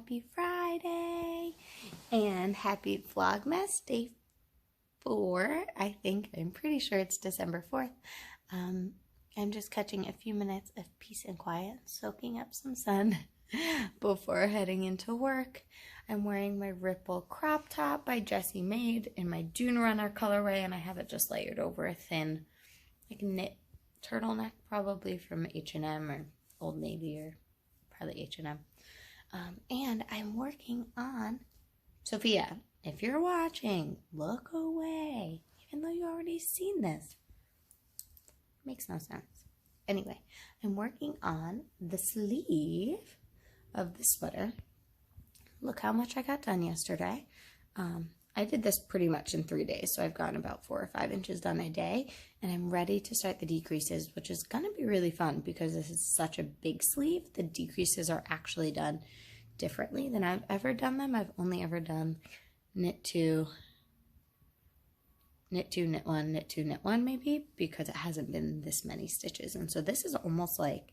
happy Friday and happy Vlogmas day 4. I'm pretty sure it's December 4th. I'm just catching a few minutes of peace and quiet, soaking up some sun before heading into work. I'm wearing my Ripple crop top by Jessie Made in my Dune Runner colorway, and I have it just layered over a thin like knit turtleneck, probably from H&M or Old Navy or probably H&M. And I'm working on, Sophia, if you're watching, look away, even though you already seen this. Makes no sense. Anyway, I'm working on the sleeve of the sweater. Look how much I got done yesterday. I did this pretty much in 3 days, so I've gotten about 4 or 5 inches done a day, and I'm ready to start the decreases, which is going to be really fun because this is such a big sleeve. The decreases are actually done differently than I've ever done them. I've only ever done knit 2, knit 2, knit 1, knit 2, knit 1 maybe, because it hasn't been this many stitches. And so this is almost like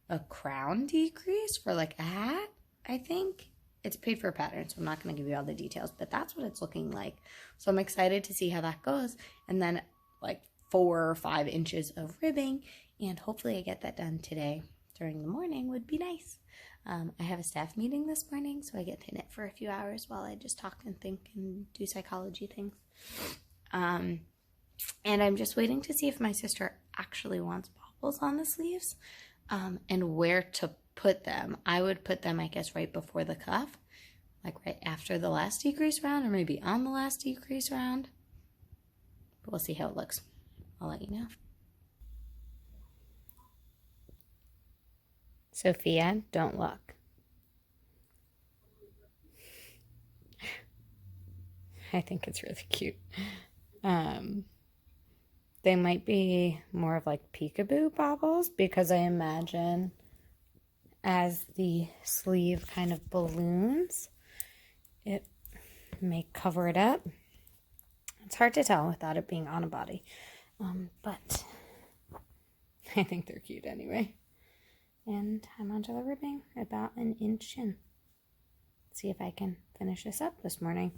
a crown decrease for like a hat, I think. It's paid for a pattern, so I'm not going to give you all the details, but that's what it's looking like. So I'm excited to see how that goes. And then like 4 or 5 inches of ribbing, and hopefully I get that done today during the morning would be nice. I have a staff meeting this morning, so I get to knit for a few hours while I just talk and think and do psychology things. And I'm just waiting to see if my sister actually wants baubles on the sleeves, and where to put them. I would put them, I guess, right before the cuff, like right after the last decrease round, or maybe on the last decrease round. But we'll see how it looks. I'll let you know. Sophia, don't look. I think it's really cute. They might be more of like peekaboo baubles, because I imagine as the sleeve kind of balloons, it may cover it up. It's hard to tell without it being on a body, but I think they're cute anyway. And I'm onto the ribbing, about 1 inch in. Let's see if I can finish this up this morning.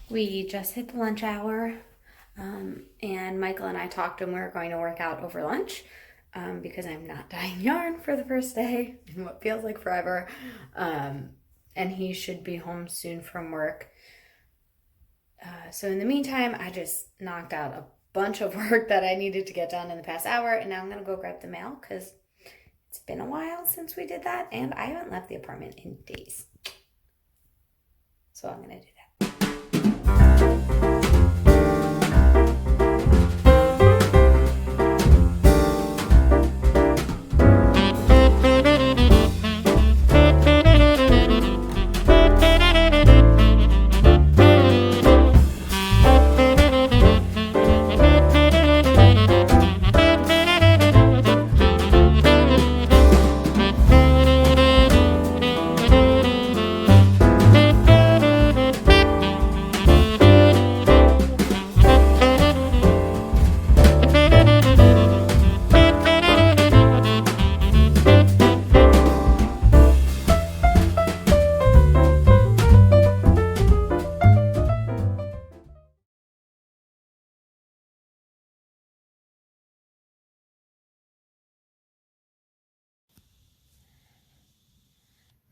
We just hit the lunch hour, and Michael and I talked, and we were going to work out over lunch because I'm not dyeing yarn for the first day in what feels like forever, and he should be home soon from work. So in the meantime, I just knocked out a bunch of work that I needed to get done in the past hour, and now I'm going to go grab the mail because it's been a while since we did that, and I haven't left the apartment in days. So I'm going to do that.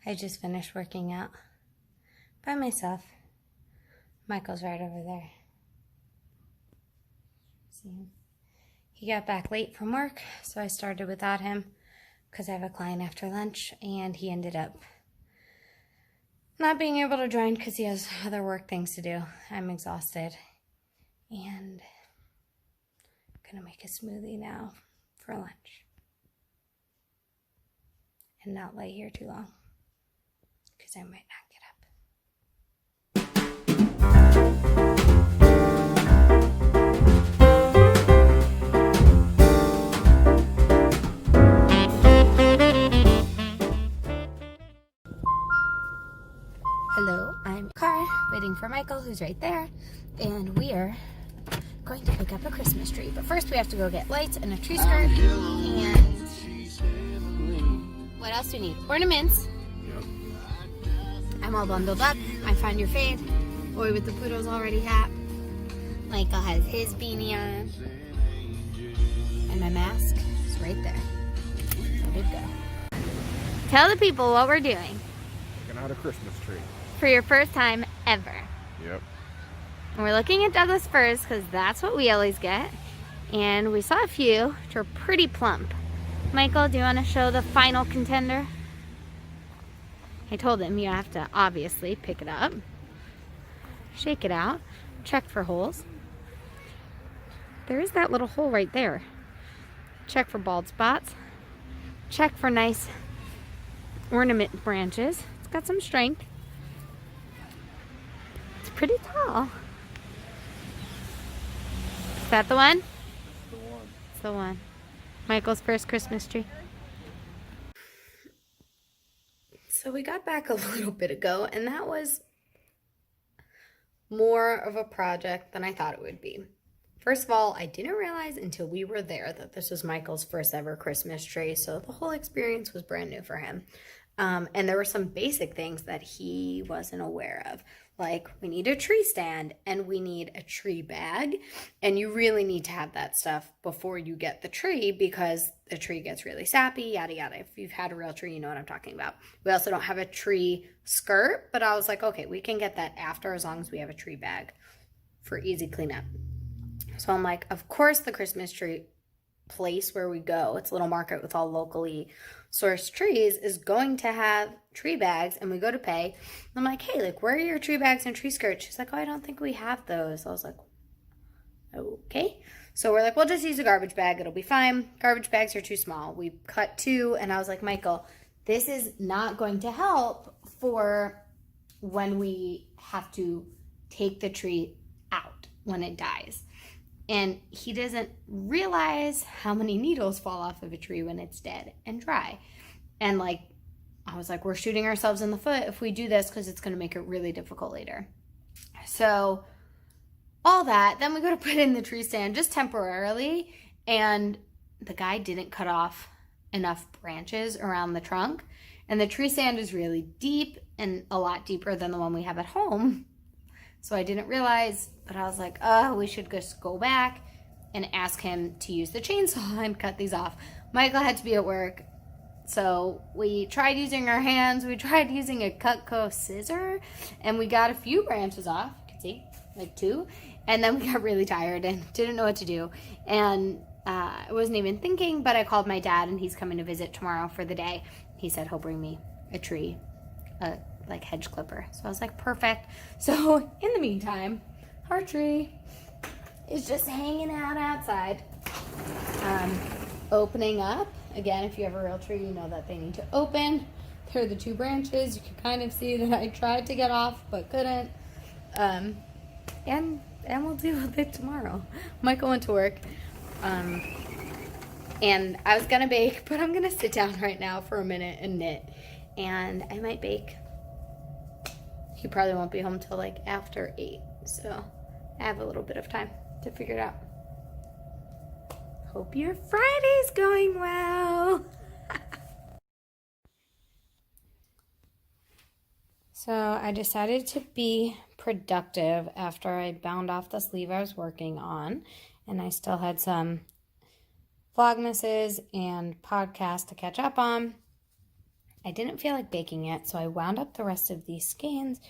I just finished working out by myself. Michael's right over there. See him? He got back late from work, so I started without him because I have a client after lunch, and he ended up not being able to join because he has other work things to do. I'm exhausted, and I'm gonna make a smoothie now for lunch and not lay here too long because I might not get up. Hello, I'm in the car waiting for Michael, who's right there, and we are going to pick up a Christmas tree. But first we have to go get lights and a tree skirt, and what else do we need? Ornaments. Yep. I'm all bundled up. I found your fade. Boy with the poodle's already hat. Michael has his beanie on. And my mask is right there. Ready to go. Tell the people what we're doing. Picking out a Christmas tree. For your first time ever. Yep. And we're looking at Douglas firs because that's what we always get. And we saw a few which are pretty plump. Michael, do you want to show the final contender? I told him you have to obviously pick it up, shake it out, check for holes. There is that little hole right there. Check for bald spots. Check for nice ornament branches. It's got some strength. It's pretty tall. Is that the one? That's the one. It's the one. Michael's first Christmas tree. So we got back a little bit ago, and that was more of a project than I thought it would be. First of all, I didn't realize until we were there that this was Michael's first ever Christmas tree, so the whole experience was brand new for him. And there were some basic things that he wasn't aware of. Like, we need a tree stand and we need a tree bag. And you really need to have that stuff before you get the tree because the tree gets really sappy, yada, yada. If you've had a real tree, you know what I'm talking about. We also don't have a tree skirt, but I was like, okay, we can get that after as long as we have a tree bag for easy cleanup. So I'm like, of course the Christmas tree place where we go, it's a little market with all locally sourced trees, is going to have tree bags, and we go to pay. I'm like, hey, like, where are your tree bags and tree skirts? She's like, oh, I don't think we have those. I was like, okay. So we're like, we'll just use a garbage bag. It'll be fine. Garbage bags are too small. We cut two, and I was like, Michael, this is not going to help for when we have to take the tree out when it dies. And he doesn't realize how many needles fall off of a tree when it's dead and dry. And like, I was like, we're shooting ourselves in the foot if we do this because it's going to make it really difficult later. So all that, then we go to put in the tree stand just temporarily. And the guy didn't cut off enough branches around the trunk. And the tree stand is really deep and a lot deeper than the one we have at home. So I didn't realize, but I was like, oh, we should just go back and ask him to use the chainsaw and cut these off. Michael had to be at work, so we tried using our hands. We tried using a Cutco scissor, and we got a few branches off. You can see, like 2. And then we got really tired and didn't know what to do. And I wasn't even thinking, but I called my dad, and he's coming to visit tomorrow for the day. He said he'll bring me a tree, like hedge clipper. So I was like, perfect. So in the meantime, our tree is just hanging out outside, opening up. Again, if you have a real tree, you know that they need to open. There are the 2 branches. You can kind of see that I tried to get off but couldn't. And we'll deal with it tomorrow. Michael went to work, and I was gonna bake, but I'm gonna sit down right now for a minute and knit, and I might bake. He probably won't be home till like after 8, so I have a little bit of time to figure it out. Hope your Friday's going well. So I decided to be productive after I bound off the sleeve I was working on, and I still had some Vlogmases and podcasts to catch up on. I didn't feel like baking it, so I wound up the rest of these skeins.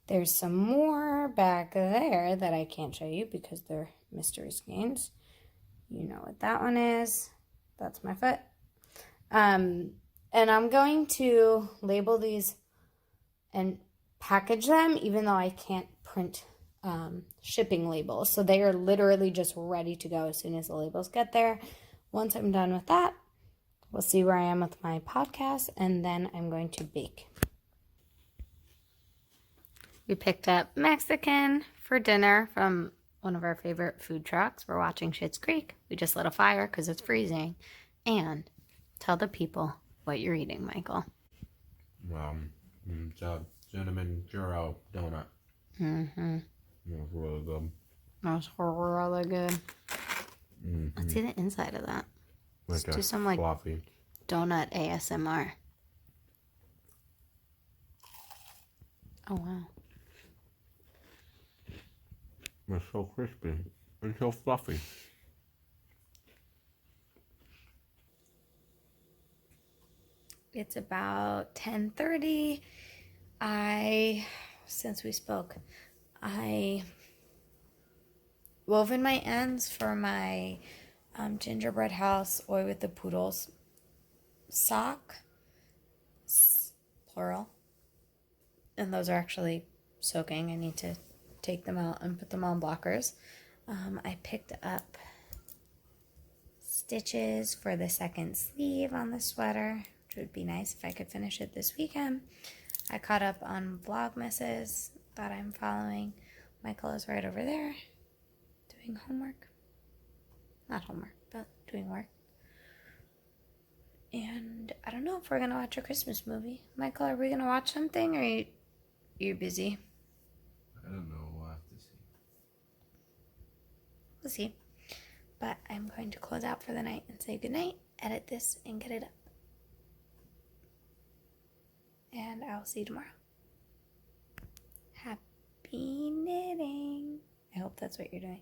There's some more back there that I can't show you because they're mystery skeins. You know what that one is. That's my foot. And I'm going to label these and package them, even though I can't print shipping labels. So they are literally just ready to go as soon as the labels get there. Once I'm done with that, we'll see where I am with my podcast, and then I'm going to bake. We picked up Mexican for dinner from one of our favorite food trucks. We're watching Schitt's Creek. We just lit a fire because it's freezing. And tell the people what you're eating, Michael. It's a cinnamon churro donut. Mm-hmm. That's really good. That's really good. Mm-hmm. Let's see the inside of that. Let's Like do some like fluffy donut ASMR. Oh, wow. It's so crispy. It's so fluffy. It's about 10:30. Since we spoke, I woven my ends for my gingerbread house Oi with the Poodles sock, plural. And those are actually soaking. I need to take them out and put them on blockers. I picked up stitches for the second sleeve on the sweater, which would be nice if I could finish it this weekend. I caught up on Vlogmases that I'm following. Michael is right over there doing homework. Not homework, but doing work. And I don't know if we're going to watch a Christmas movie. Michael, are we going to watch something, or you're busy? I don't know. We'll have to see. We'll see. But I'm going to close out for the night and say goodnight, edit this, and get it up. And I will see you tomorrow. Happy knitting. I hope that's what you're doing.